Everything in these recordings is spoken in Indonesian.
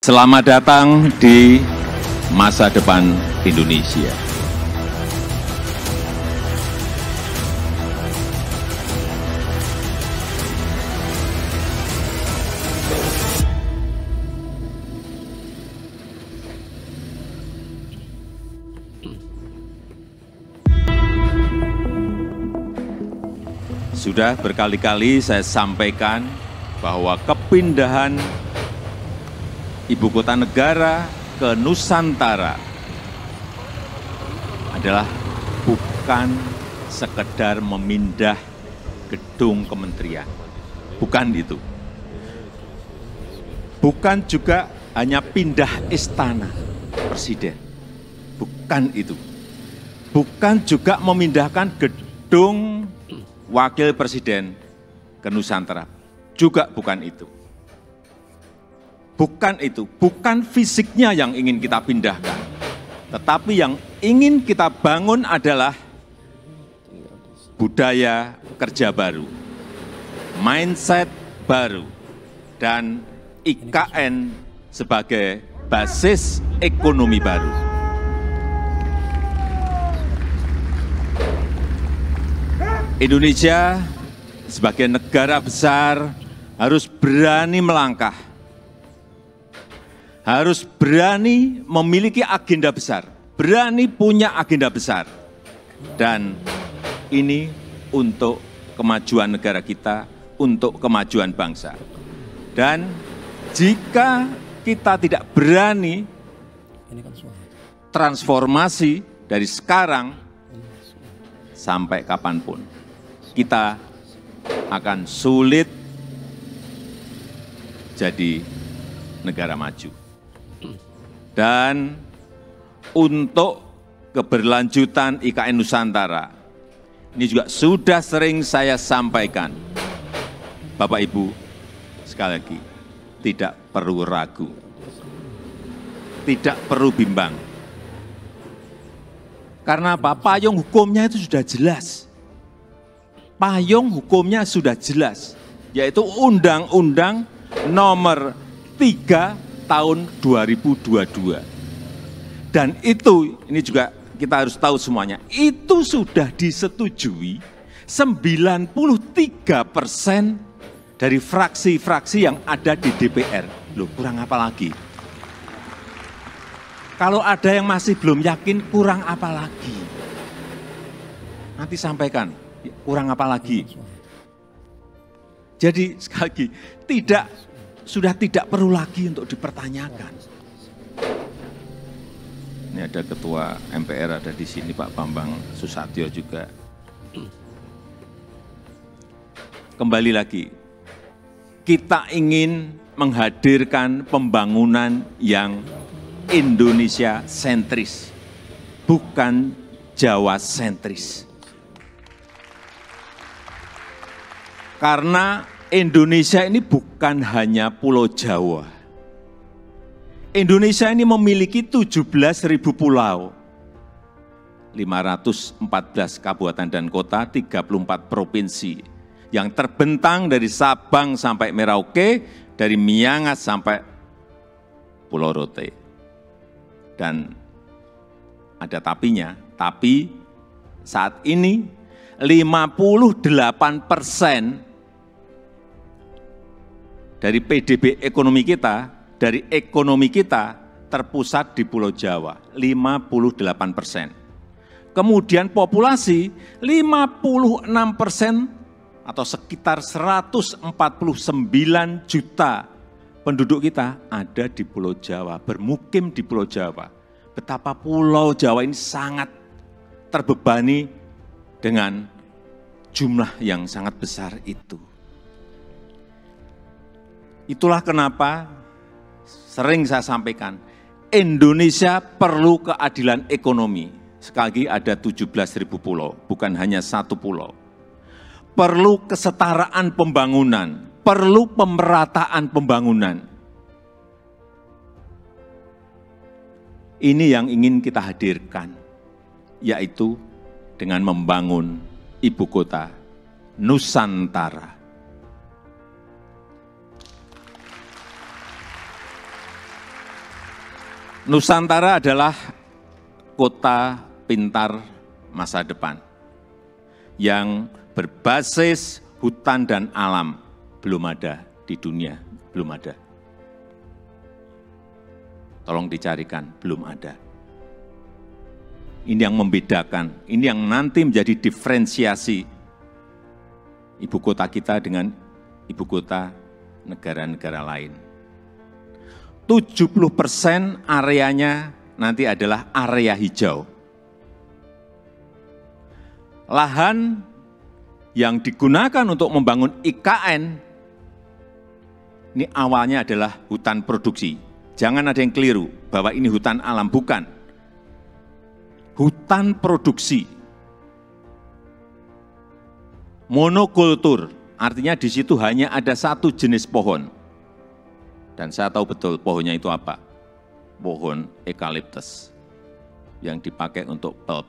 Selamat datang di masa depan Indonesia. Sudah berkali-kali saya sampaikan bahwa kepindahan ibu kota negara ke Nusantara adalah bukan sekedar memindah gedung kementerian. Bukan itu. Bukan juga hanya pindah istana presiden. Bukan itu. Bukan juga memindahkan gedung wakil presiden ke Nusantara. Juga bukan itu. Bukan itu, bukan fisiknya yang ingin kita pindahkan. Tetapi yang ingin kita bangun adalah budaya kerja baru, mindset baru, dan IKN sebagai basis ekonomi baru. Indonesia sebagai negara besar harus berani melangkah, harus berani memiliki agenda besar, berani punya agenda besar. Dan ini untuk kemajuan negara kita, untuk kemajuan bangsa. Dan jika kita tidak berani transformasi dari sekarang sampai kapanpun, kita akan sulit jadi negara maju. Dan untuk keberlanjutan IKN Nusantara, ini juga sudah sering saya sampaikan. Bapak Ibu, sekali lagi, tidak perlu ragu, tidak perlu bimbang. Karena apa? Payung hukumnya itu sudah jelas. Payung hukumnya sudah jelas, yaitu Undang-Undang Nomor 3 tahun 2022. Dan itu, ini juga kita harus tahu semuanya, itu sudah disetujui 93% dari fraksi-fraksi yang ada di DPR. Loh, kurang apa lagi? Kalau ada yang masih belum yakin, kurang apa lagi? Nanti sampaikan, kurang apa lagi? Jadi sekali lagi, sudah tidak perlu lagi untuk dipertanyakan. Ini ada Ketua MPR ada di sini, Pak Bambang Susatyo juga. Kembali lagi, kita ingin menghadirkan pembangunan yang Indonesia sentris, bukan Jawa sentris. Karena Indonesia ini bukan hanya Pulau Jawa. Indonesia ini memiliki 17.000 pulau, 514 kabupaten dan kota, 34 provinsi, yang terbentang dari Sabang sampai Merauke, dari Miangas sampai Pulau Rote. Dan ada tapinya, tapi saat ini 58% dari PDB ekonomi kita, dari ekonomi kita terpusat di Pulau Jawa, 58%. Kemudian populasi 56% atau sekitar 149 juta penduduk kita ada di Pulau Jawa, bermukim di Pulau Jawa. Betapa Pulau Jawa ini sangat terbebani dengan jumlah yang sangat besar itu. Itulah kenapa sering saya sampaikan, Indonesia perlu keadilan ekonomi. Sekali lagi ada 17.000 pulau, bukan hanya satu pulau. Perlu kesetaraan pembangunan, perlu pemerataan pembangunan. Ini yang ingin kita hadirkan, yaitu dengan membangun ibu kota Nusantara. Nusantara adalah kota pintar masa depan yang berbasis hutan dan alam. Belum ada di dunia, belum ada. Tolong dicarikan, belum ada. Ini yang membedakan, ini yang nanti menjadi diferensiasi ibu kota kita dengan ibu kota negara-negara lain. 70% areanya nanti adalah area hijau. Lahan yang digunakan untuk membangun IKN, ini awalnya adalah hutan produksi. Jangan ada yang keliru bahwa ini hutan alam, bukan. Hutan produksi. Monokultur, artinya di situ hanya ada satu jenis pohon. Dan saya tahu betul pohonnya itu apa. Pohon eukaliptus yang dipakai untuk pulp.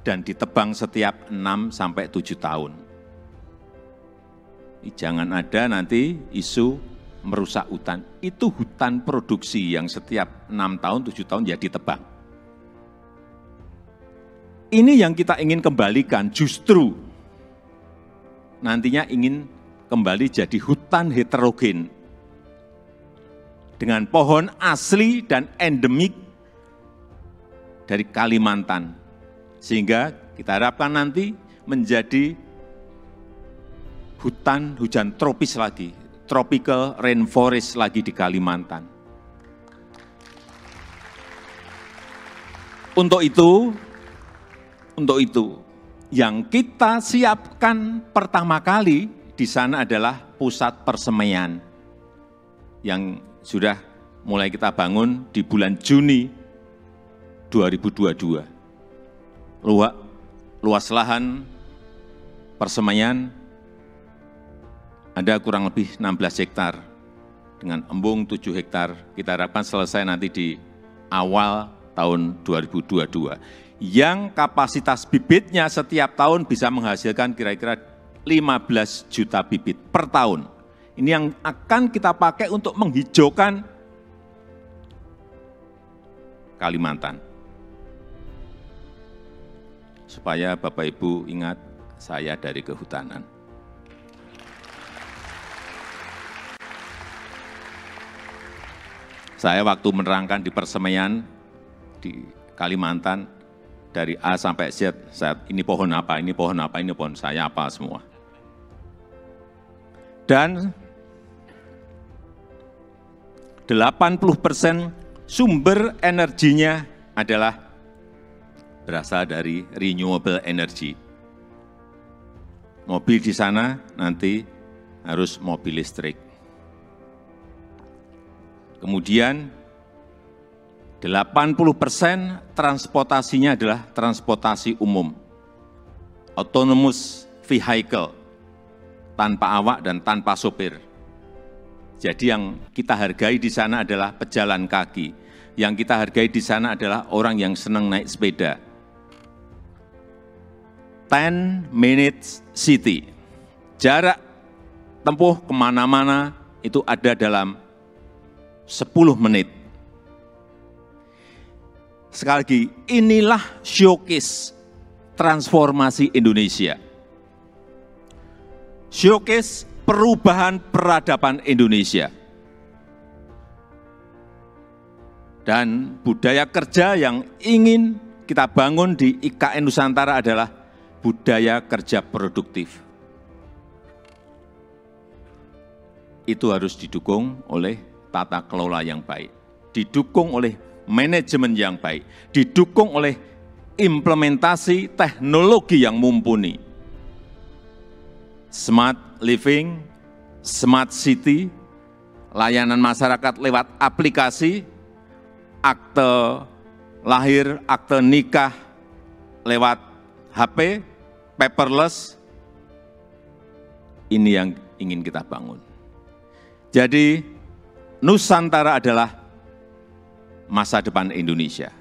Dan ditebang setiap 6-7 tahun. Jangan ada nanti isu merusak hutan. Itu hutan produksi yang setiap 6 tahun, 7 tahun ya ditebang. Ini yang kita ingin kembalikan, justru nantinya ingin kembali jadi hutan heterogen dengan pohon asli dan endemik dari Kalimantan. Sehingga kita harapkan nanti menjadi hutan hujan tropis lagi, tropical rainforest lagi di Kalimantan. Untuk itu, yang kita siapkan pertama kali di sana adalah pusat persemaian yang sudah mulai kita bangun di bulan Juni 2022. Luas lahan persemaian ada kurang lebih 16 hektar dengan embung 7 hektar. Kita harapkan selesai nanti di awal tahun 2022. Yang kapasitas bibitnya setiap tahun bisa menghasilkan kira-kira 15 juta bibit per tahun. Ini yang akan kita pakai untuk menghijaukan Kalimantan. Supaya Bapak Ibu ingat, saya dari kehutanan. Saya waktu menerangkan di persemaian di Kalimantan, dari A sampai Z, ini pohon apa, ini pohon apa, ini pohon saya apa semua. Dan 80% sumber energinya adalah berasal dari renewable energy. Mobil di sana nanti harus mobil listrik. Kemudian 80% transportasinya adalah transportasi umum, autonomous vehicle, tanpa awak dan tanpa sopir. Jadi yang kita hargai di sana adalah pejalan kaki, yang kita hargai di sana adalah orang yang senang naik sepeda. 10 minutes city, jarak tempuh kemana-mana itu ada dalam 10 menit. Sekali lagi, inilah showcase transformasi Indonesia. Showcase perubahan peradaban Indonesia. Dan budaya kerja yang ingin kita bangun di IKN Nusantara adalah budaya kerja produktif. Itu harus didukung oleh tata kelola yang baik, didukung oleh manajemen yang baik, didukung oleh implementasi teknologi yang mumpuni. Smart living, smart city, layanan masyarakat lewat aplikasi, akte lahir, akte nikah lewat HP, paperless, ini yang ingin kita bangun. Jadi Nusantara adalah masa depan Indonesia.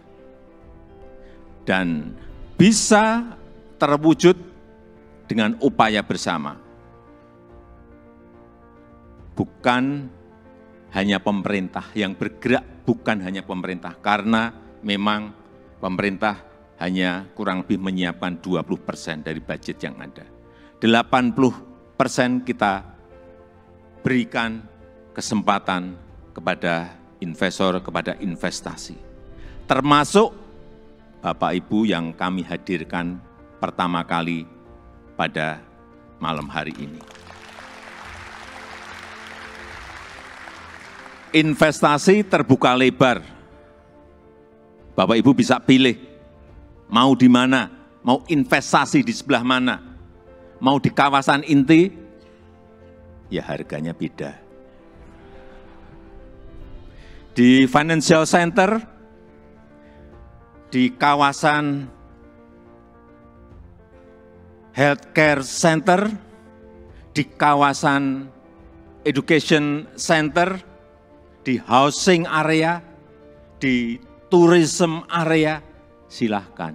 Dan bisa terwujud dengan upaya bersama. Bukan hanya pemerintah, yang bergerak bukan hanya pemerintah, karena memang pemerintah hanya kurang lebih menyiapkan 20% dari budget yang ada. 80% kita berikan kesempatan kepada investor, kepada investasi. Termasuk Bapak Ibu yang kami hadirkan pertama kali pada malam hari ini. Investasi terbuka lebar. Bapak Ibu bisa pilih, mau di mana, mau investasi di sebelah mana, mau di kawasan inti, ya harganya beda. Di financial center, di kawasan healthcare center, di kawasan education center, di housing area, di tourism area, silahkan.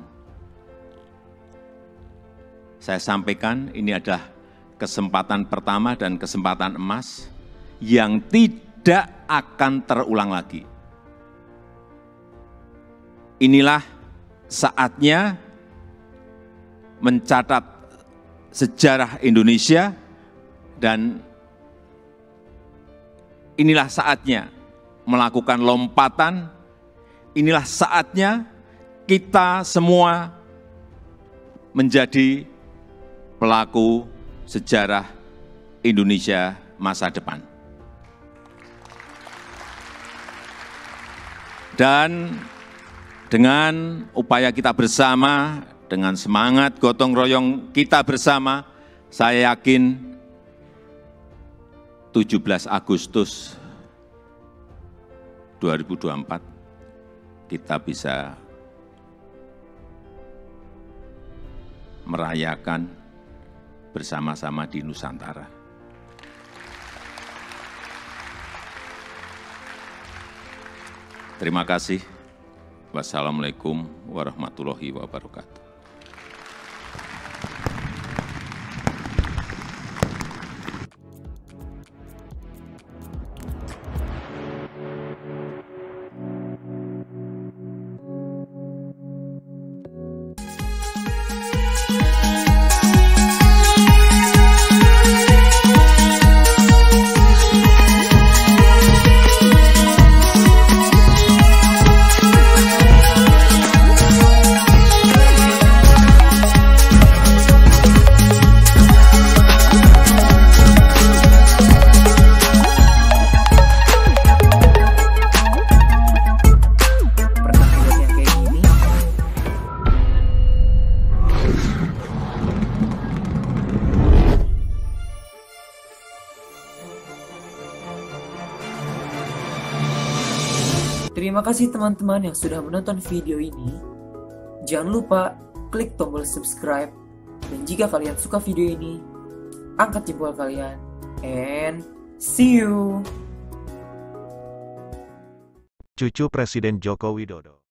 Saya sampaikan ini adalah kesempatan pertama dan kesempatan emas yang tidak akan terulang lagi. Inilah saatnya mencatat sejarah Indonesia dan inilah saatnya melakukan lompatan, inilah saatnya kita semua menjadi pelaku sejarah Indonesia masa depan. Dan dengan upaya kita bersama, dengan semangat gotong royong kita bersama, saya yakin 17 Agustus 2024 kita bisa merayakan bersama-sama di Nusantara. Terima kasih. Wassalamualaikum warahmatullahi wabarakatuh. Terima kasih teman-teman yang sudah menonton video ini. Jangan lupa klik tombol subscribe. Dan jika kalian suka video ini, angkat jempol kalian. And see you. Cucu Presiden Joko Widodo.